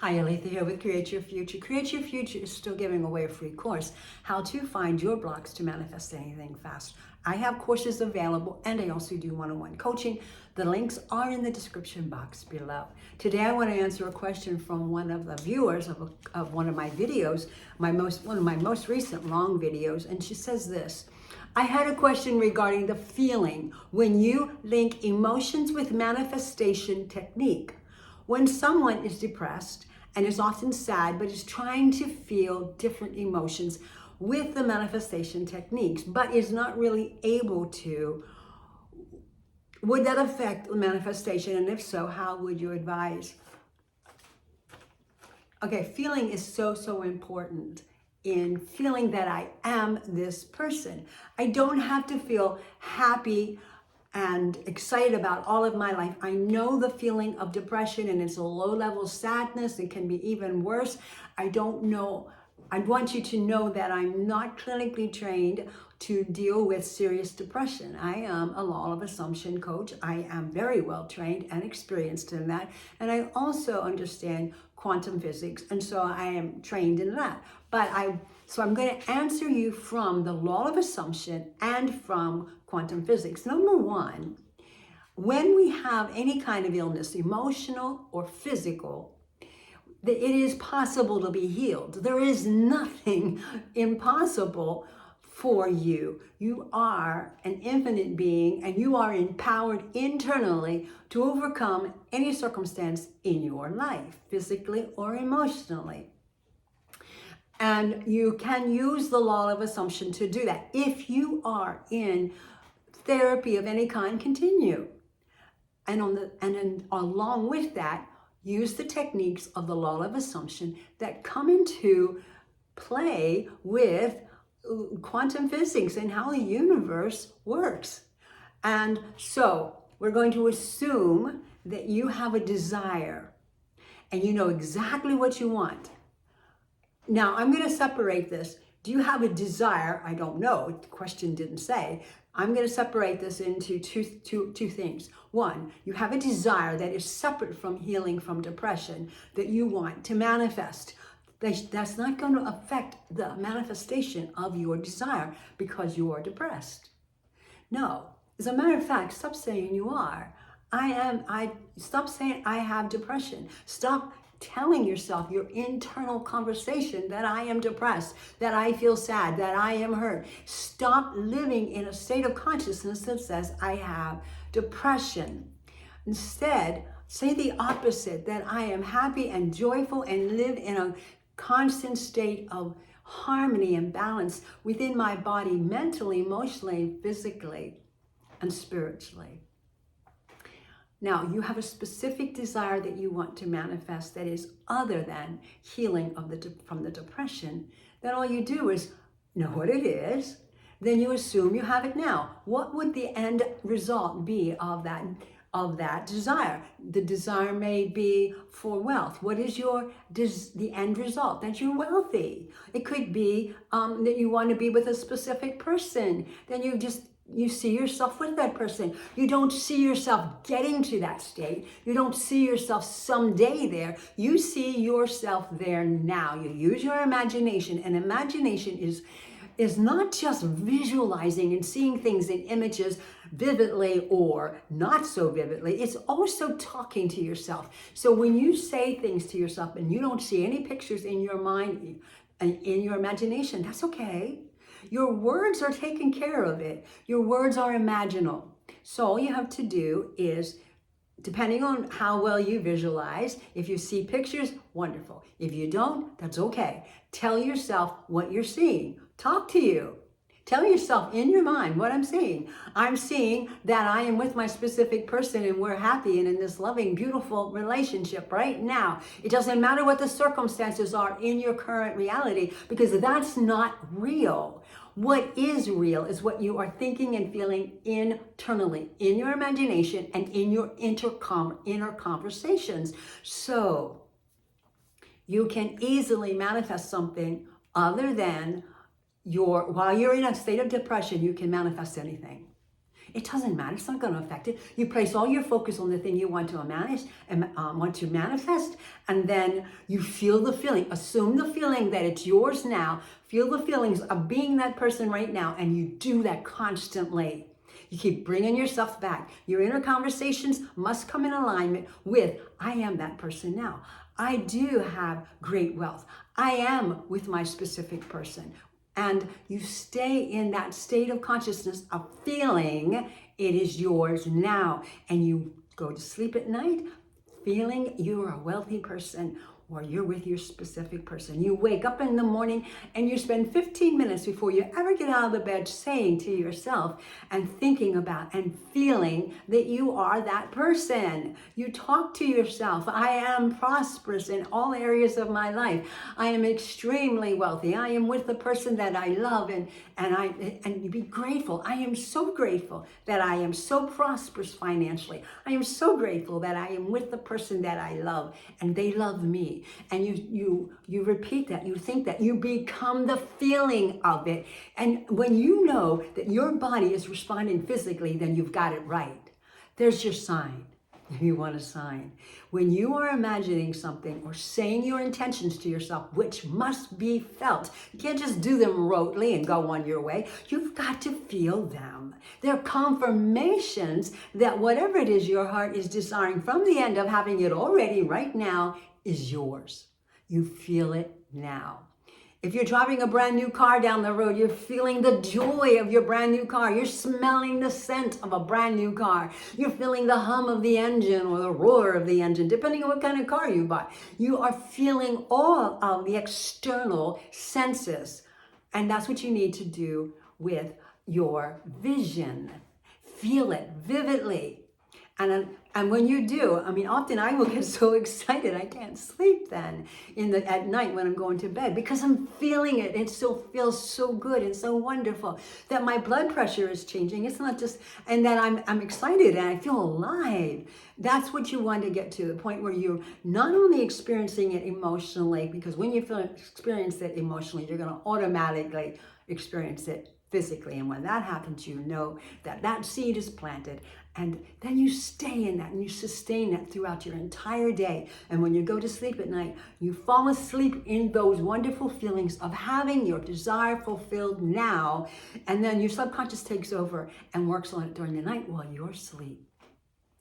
Hi, Aletha here with Create Your Future. Create Your Future is still giving away a free course, How to Find Your Blocks to Manifest Anything Fast. I have courses available and I also do one-on-one coaching. The links are in the description box below. Today I want to answer a question from one of the viewers of one of my videos, one of my most recent long videos, and she says this. I had a question regarding the feeling when you link emotions with manifestation technique. When someone is depressed and is often sad, but is trying to feel different emotions with the manifestation techniques, but is not really able to, would that affect the manifestation? And if so, how would you advise? Okay, feeling is so important in feeling that I am this person. I don't have to feel happy and excited about all of my life. I know the feeling of depression, and it's a low-level sadness. It can be even worse. I don't know. I want you to know that I'm not clinically trained to deal with serious depression. I am a law of assumption coach. I am very well trained and experienced in that. And I also understand quantum physics. And so I am trained in that. So I'm going to answer you from the law of assumption and from quantum physics. Number one, when we have any kind of illness, emotional or physical, it is possible to be healed. There is nothing impossible for you. You are an infinite being and you are empowered internally to overcome any circumstance in your life, physically or emotionally. And you can use the law of assumption to do that. If you are in therapy of any kind, continue. And along with that, use the techniques of the law of assumption that come into play with quantum physics and how the universe works. And so we're going to assume that you have a desire and you know exactly what you want. Now, I'm going to separate this. Do you have a desire? I don't know. The question didn't say. I'm going to separate this into two things. One, you have a desire that is separate from healing from depression that you want to manifest. That's not going to affect the manifestation of your desire because you are depressed. No. As a matter of fact, stop saying you are. Stop saying I have depression. Stop telling yourself your internal conversation that I am depressed, that I feel sad, that I am hurt. Stop living in a state of consciousness that says I have depression. Instead, say the opposite, that I am happy and joyful and live in a constant state of harmony and balance within my body, mentally, emotionally, physically, and spiritually. Now, you have a specific desire that you want to manifest that is other than healing from the depression. Then all you do is know what it is. Then you assume you have it now. What would the end result be of that desire? The desire may be for wealth. What is the end result? That you're wealthy. It could be that you want to be with a specific person. Then you see yourself with that person. You don't see yourself getting to that state. You don't see yourself someday there. You see yourself there now. You use your imagination, and imagination is not just visualizing and seeing things in images vividly or not so vividly. It's also talking to yourself. So when you say things to yourself and you don't see any pictures in your mind and in your imagination, that's okay. Your words are taking care of it. Your words are imaginal. So all you have to do is, depending on how well you visualize, if you see pictures, wonderful. If you don't, that's okay. Tell yourself what you're seeing. Talk to you. Tell yourself in your mind what I'm seeing. I'm seeing that I am with my specific person and we're happy and in this loving, beautiful relationship right now. It doesn't matter what the circumstances are in your current reality because that's not real. What is real is what you are thinking and feeling internally, in your imagination and in your inner conversations. So you can easily manifest something other than while you're in a state of depression, you can manifest anything. It doesn't matter. It's not going to affect it. You place all your focus on the thing you want to manifest, and then you feel the feeling. Assume the feeling that it's yours now. Feel the feelings of being that person right now, and you do that constantly. You keep bringing yourself back. Your inner conversations must come in alignment with, I am that person now. I do have great wealth. I am with my specific person. And you stay in that state of consciousness of feeling it is yours now. And you go to sleep at night feeling you're a wealthy person, or you're with your specific person. You wake up in the morning and you spend 15 minutes before you ever get out of the bed saying to yourself and thinking about and feeling that you are that person. You talk to yourself, I am prosperous in all areas of my life. I am extremely wealthy. I am with the person that I love, and you be grateful. I am so grateful that I am so prosperous financially. I am so grateful that I am with the person that I love and they love me. And you repeat that, you think that, you become the feeling of it. And when you know that your body is responding physically, then you've got it right. There's your sign. If you want a sign. When you are imagining something or saying your intentions to yourself, which must be felt, you can't just do them rotely and go on your way. You've got to feel them. They're confirmations that whatever it is your heart is desiring from the end of having it already right now is yours. You feel it now. If you're driving a brand new car down the road, you're feeling the joy of your brand new car. You're smelling the scent of a brand new car. You're feeling the hum of the engine or the roar of the engine, depending on what kind of car you buy. You are feeling all of the external senses. And that's what you need to do with your vision. Feel it vividly. And when you do, I mean, often I will get so excited I can't sleep then at night when I'm going to bed, because I'm feeling it. It still feels so good and so wonderful that my blood pressure is changing. It's not just, and then I'm excited and I feel alive. That's what you want to get to, the point where you're not only experiencing it emotionally, because when you experience it emotionally, you're going to automatically experience it physically. And when that happens, you know that that seed is planted, and then you stay in that and you sustain that throughout your entire day. And when you go to sleep at night, you fall asleep in those wonderful feelings of having your desire fulfilled now. And then your subconscious takes over and works on it during the night while you're asleep.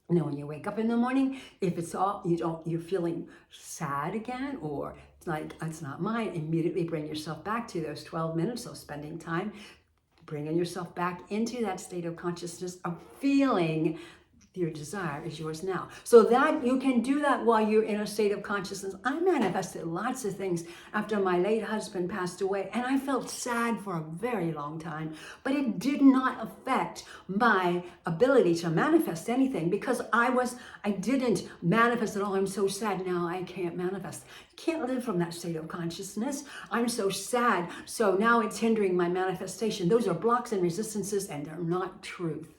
And then when you wake up in the morning, if it's all, you're feeling sad again, or it's like, it's not mine, immediately bring yourself back to those 12 minutes of spending time, bringing yourself back into that state of consciousness of feeling your desire is yours now. So that you can do that while you're in a state of consciousness. I manifested lots of things after my late husband passed away, and I felt sad for a very long time, but it did not affect my ability to manifest anything, because I didn't manifest at all. I'm so sad now I can't manifest. You can't live from that state of consciousness. I'm so sad, so now it's hindering my manifestation. Those are blocks and resistances, and they're not truth.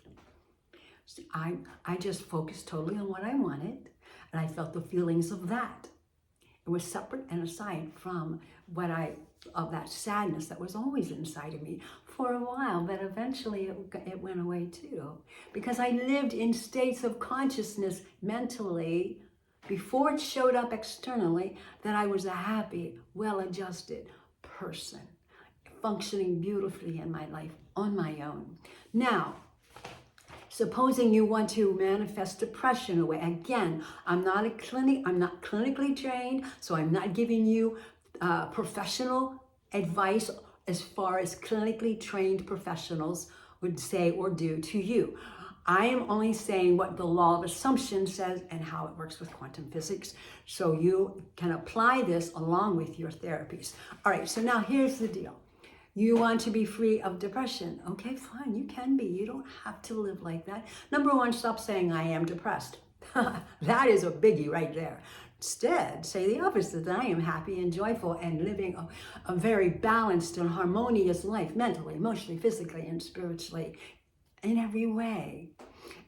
I just focused totally on what I wanted, and I felt the feelings of that. It was separate and aside from of that sadness that was always inside of me for a while, but eventually it went away too, because I lived in states of consciousness mentally before it showed up externally that I was a happy, well-adjusted person, functioning beautifully in my life on my own. Now, supposing you want to manifest depression away. Again, I'm not clinically trained, so I'm not giving you professional advice as far as clinically trained professionals would say or do to you. I am only saying what the law of assumption says and how it works with quantum physics, so you can apply this along with your therapies. All right, so now here's the deal. You want to be free of depression. Okay, fine, you can be. You don't have to live like that. Number one, stop saying I am depressed. That is a biggie right there. Instead, say the opposite, that I am happy and joyful and living a very balanced and harmonious life, mentally, emotionally, physically, and spiritually, in every way.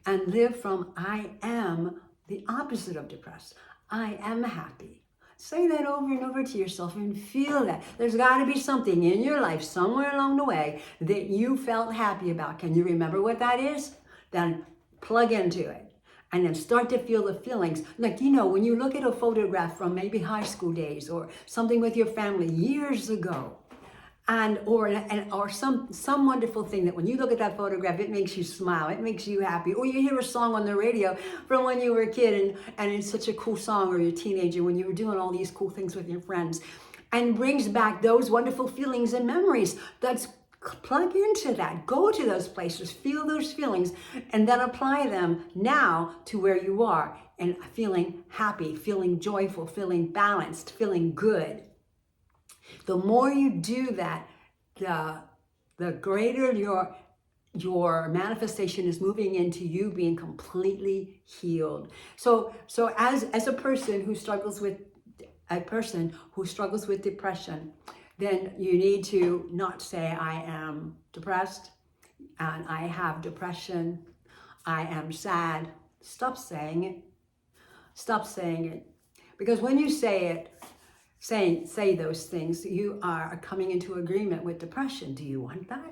And live from I am the opposite of depressed. I am happy. Say that over and over to yourself and feel that. There's got to be something in your life somewhere along the way that you felt happy about. Can you remember what that is? then plug into it. And then start to feel the feelings. Like, you know, when you look at a photograph from maybe high school days or something with your family years ago, or some wonderful thing that when you look at that photograph, it makes you smile, it makes you happy. Or you hear a song on the radio from when you were a kid and it's such a cool song, or you're a teenager when you were doing all these cool things with your friends, and brings back those wonderful feelings and memories. That's plug into that, go to those places, feel those feelings, and then apply them now to where you are and feeling happy, feeling joyful, feeling balanced, feeling good. The more you do that, the greater your manifestation is moving into you being completely healed. So as a person who struggles with depression, then you need to not say, I am depressed and I have depression, I am sad. Stop saying it. Stop saying it. Because when you say it, say those things, you are coming into agreement with depression. Do you want that?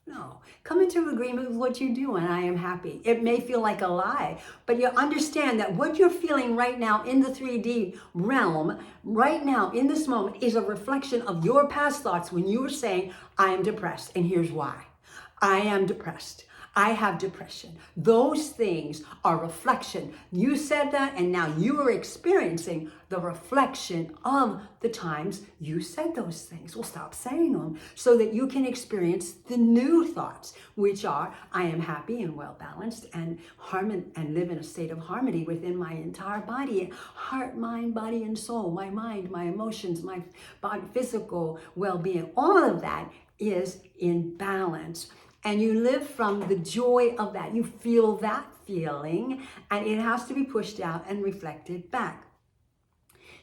No. Come into agreement with what you do, and I am happy. It may feel like a lie, but you understand that what you're feeling right now in the 3D realm, right now in this moment, is a reflection of your past thoughts when you were saying, I am depressed, and here's why. I am depressed. I have depression. Those things are reflection. You said that, and now you are experiencing the reflection of the times you said those things. Well, stop saying them so that you can experience the new thoughts, which are, I am happy and well balanced and live in a state of harmony within my entire body, heart, mind, body, and soul, my mind, my emotions, my body, physical well-being. All of that is in balance. And you live from the joy of that. You feel that feeling, and it has to be pushed out and reflected back.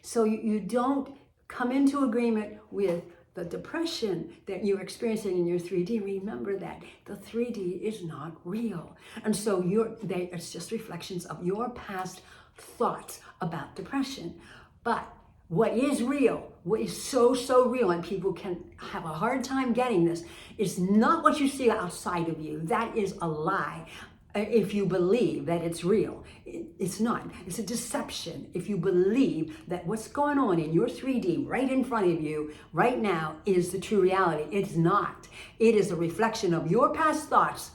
So you don't come into agreement with the depression that you're experiencing in your 3D. Remember that the 3D is not real. And so it's just reflections of your past thoughts about depression. But what is real, what is so real, and people can have a hard time getting this, is not what you see outside of you. That is a lie. If you believe that it's real, it's not. It's a deception. If you believe that what's going on in your 3D right in front of you right now is the true reality, it's not. It is a reflection of your past thoughts,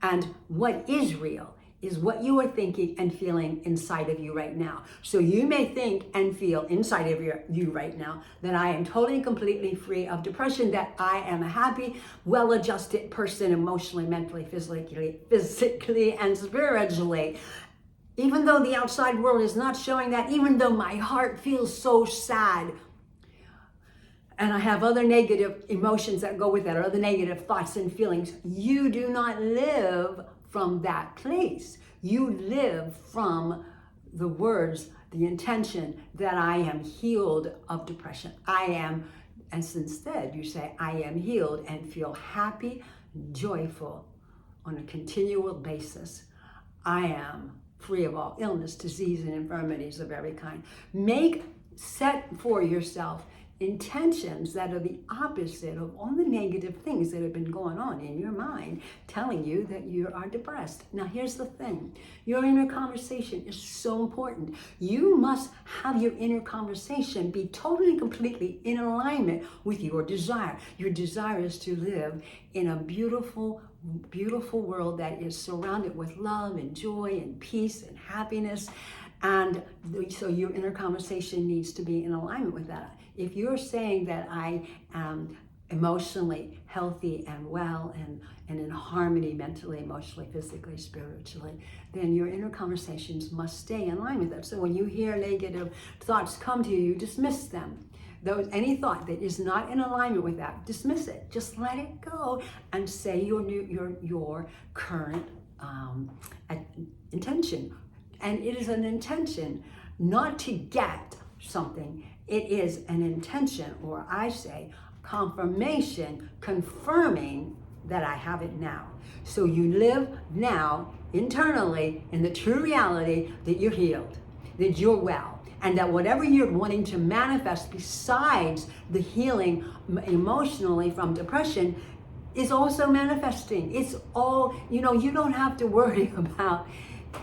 and what is real is what you are thinking and feeling inside of you right now. So you may think and feel inside of you right now that I am totally and completely free of depression, that I am a happy, well-adjusted person emotionally, mentally, physically, and spiritually. Even though the outside world is not showing that, even though my heart feels so sad, and I have other negative emotions that go with that, or other negative thoughts and feelings, you do not live from that place. You live from the words, the intention that I am healed of depression. I am, and instead you say, I am healed, and feel happy, joyful on a continual basis. I am free of all illness, disease, and infirmities of every kind. Set for yourself intentions that are the opposite of all the negative things that have been going on in your mind, telling you that you are depressed. Now, here's the thing. Your inner conversation is so important. You must have your inner conversation be totally, completely in alignment with your desire. Your desire is to live in a beautiful, beautiful world that is surrounded with love and joy and peace and happiness. And so your inner conversation needs to be in alignment with that. If you're saying that I am emotionally healthy and well and in harmony mentally, emotionally, physically, spiritually, then your inner conversations must stay in line with that. So when you hear negative thoughts come to you, you dismiss them. Any thought that is not in alignment with that, dismiss it. Just let it go and say your current intention. And it is an intention not to get something. It is an intention, or I say confirmation, confirming that I have it now. So you live now internally in the true reality that you're healed, that you're well, and that whatever you're wanting to manifest besides the healing emotionally from depression is also manifesting. It's all, you don't have to worry about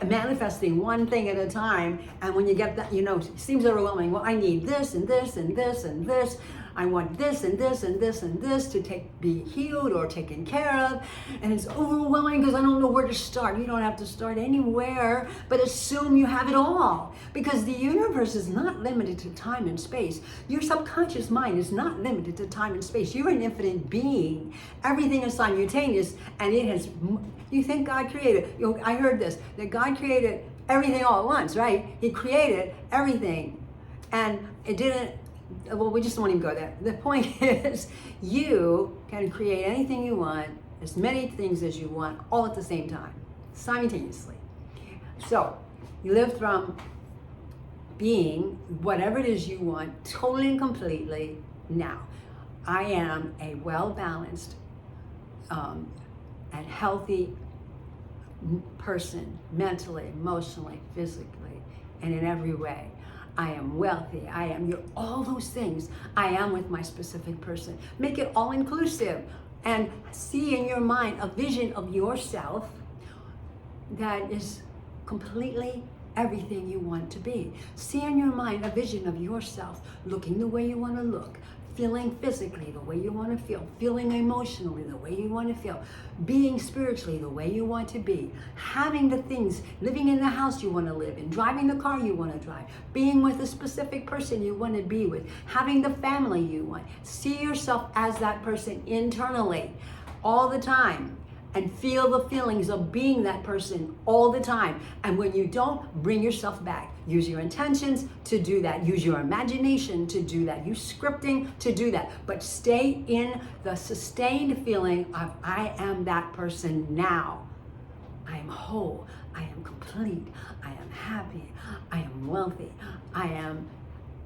manifesting one thing at a time. And when you get that, it seems overwhelming. Well, I need this and this and this and this. I want this and this and this and this to be healed or taken care of. And it's overwhelming because I don't know where to start. You don't have to start anywhere, but assume you have it all. Because the universe is not limited to time and space. Your subconscious mind is not limited to time and space. You're an infinite being. Everything is simultaneous, and you think God created, I heard this, that God created everything all at once, right? He created everything. And it didn't, well, we just don't even go there. The point is, you can create anything you want, as many things as you want, all at the same time, simultaneously. So, you live from being whatever it is you want, totally and completely now. I am a well-balanced and healthy person, mentally, emotionally, physically, and in every way. I am wealthy, you're all those things. I am with my specific person. Make it all inclusive and see in your mind a vision of yourself that is completely everything you want to be. See in your mind a vision of yourself looking the way you want to look, feeling physically the way you want to feel, feeling emotionally the way you want to feel, being spiritually the way you want to be, having the things, living in the house you want to live in, driving the car you want to drive, being with a specific person you want to be with, having the family you want. See yourself as that person internally all the time. And feel the feelings of being that person all the time. And when you don't, bring yourself back. Use your intentions to do that. Use your imagination to do that. Use scripting to do that. But stay in the sustained feeling of I am that person now. I am whole. I am complete. I am happy. I am wealthy. I am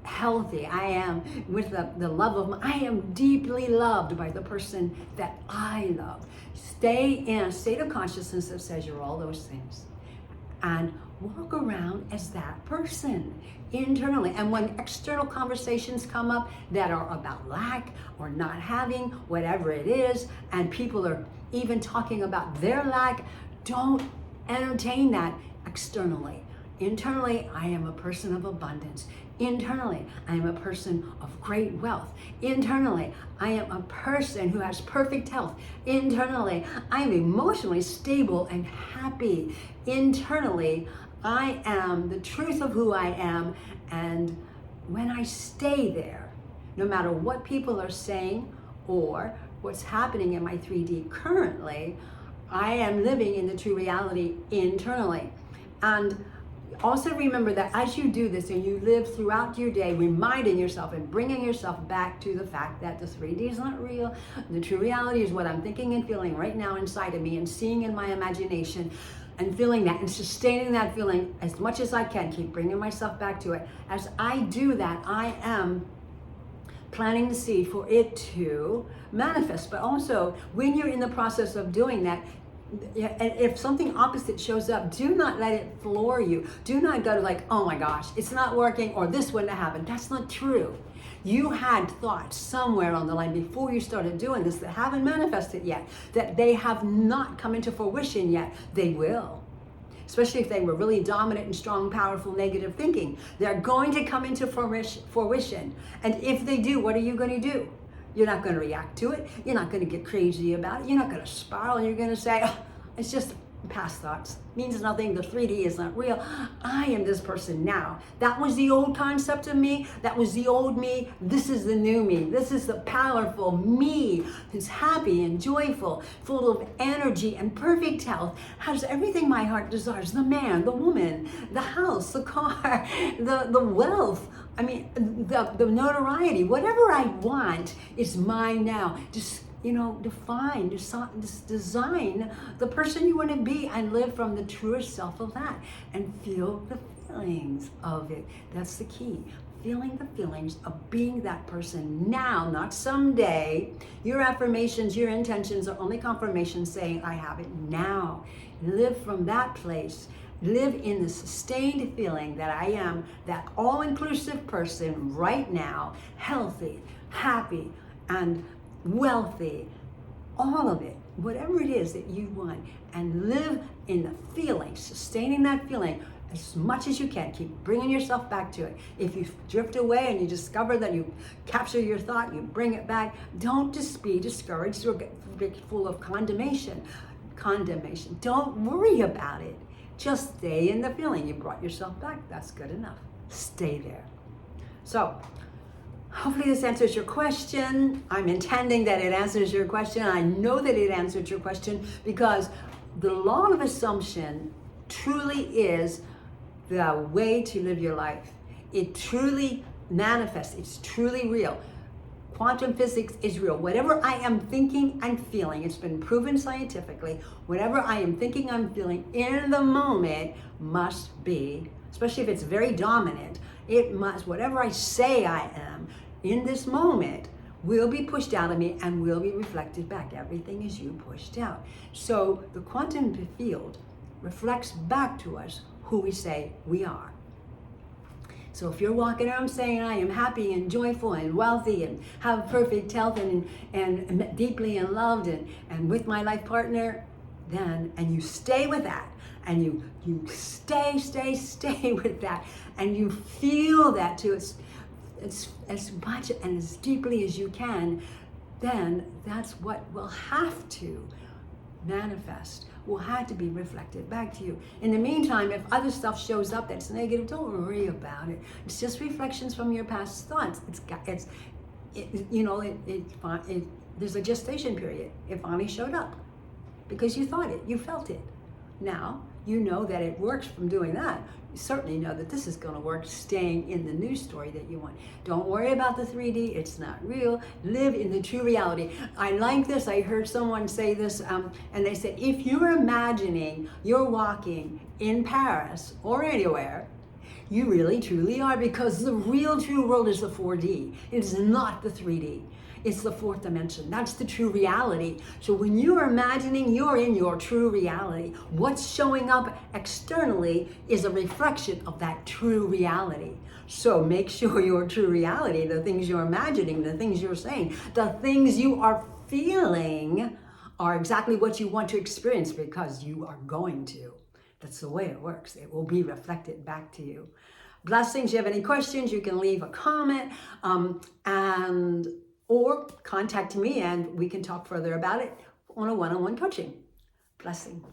healthy. I am with the love of I am deeply loved by the person that I love. Stay in a state of consciousness that says you're all those things, and walk around as that person internally. And when external conversations come up that are about lack or not having, whatever it is, and people are even talking about their lack, don't entertain that externally. Internally, I am a person of abundance. Internally, I am a person of great wealth. Internally, I am a person who has perfect health. Internally, I am emotionally stable and happy. Internally, I am the truth of who I am. And when I stay there, no matter what people are saying or what's happening in my 3D currently, I am living in the true reality internally. And also remember that as you do this and you live throughout your day, reminding yourself and bringing yourself back to the fact that the 3D is not real. The true reality is what I'm thinking and feeling right now inside of me, and seeing in my imagination and feeling that and sustaining that feeling as much as I can. Keep bringing myself back to it. As I do that, I am planting the seed for it to manifest. But also, when you're in the process of doing that, and if something opposite shows up, do not let it floor you. Do not go to like, oh my gosh, it's not working, or this wouldn't have happened. That's not true. You had thoughts somewhere on the line before you started doing this that haven't manifested yet, that they have not come into fruition yet. They will. Especially if they were really dominant and strong, powerful, negative thinking. They're going to come into fruition. And if they do, what are you going to do? You're not going to react to it. You're not going to get crazy about it. You're not going to spiral. You're going to say, oh, it's just past thoughts. Means nothing. The 3D is not real. I am this person now. That was the old concept of me. That was the old me. This is the new me. This is the powerful me who's happy and joyful, full of energy and perfect health, has everything my heart desires. The man, the woman, the house, the car, the wealth. I mean, the notoriety, whatever I want is mine now. Just, define, design the person you want to be and live from the truest self of that and feel the feelings of it. That's the key. Feeling the feelings of being that person now, not someday. Your affirmations, your intentions are only confirmation saying, I have it now. Live from that place. Live in the sustained feeling that I am that all-inclusive person right now, healthy, happy, and wealthy, all of it, whatever it is that you want, and live in the feeling, sustaining that feeling as much as you can. Keep bringing yourself back to it. If you drift away and you discover that you capture your thought, you bring it back. Don't just be discouraged or get full of condemnation. Don't worry about it. Just stay in the feeling. You brought yourself back. That's good enough. Stay there. So, hopefully this answers your question. I'm intending that it answers your question. I know that it answered your question because the law of assumption truly is the way to live your life. It truly manifests. It's truly real. Quantum physics is real. Whatever I am thinking and feeling, it's been proven scientifically, whatever I am thinking and feeling in the moment must be, especially if it's very dominant, it must, whatever I say I am in this moment will be pushed out of me and will be reflected back. Everything is you pushed out. So the quantum field reflects back to us who we say we are. So if you're walking around saying, I am happy and joyful and wealthy and have perfect health and deeply in loved and with my life partner, then, and you stay with that, and you stay with that, and you feel that to as much and as deeply as you can, then that's what will have to manifest, will have to be reflected back to you. In the meantime, if other stuff shows up that's negative, don't worry about it. It's just reflections from your past thoughts. There's a gestation period. It finally showed up because you thought it, you felt it. Now you know that it works from doing that. You certainly know that this is going to work staying in the new story that you want. Don't worry about the 3D. It's not real. Live in the true reality. I like this. I heard someone say this, and they said, if you're imagining you're walking in Paris or anywhere, you really truly are, because the real true world is the 4D. It is not the 3D. It's the fourth dimension. That's the true reality. So when you're imagining you're in your true reality, what's showing up externally is a reflection of that true reality. So make sure your true reality, the things you're imagining, the things you're saying, the things you are feeling are exactly what you want to experience, because you are going to. That's the way it works. It will be reflected back to you. Blessings. If you have any questions, you can leave a comment or contact me and we can talk further about it on a one-on-one coaching. Blessing.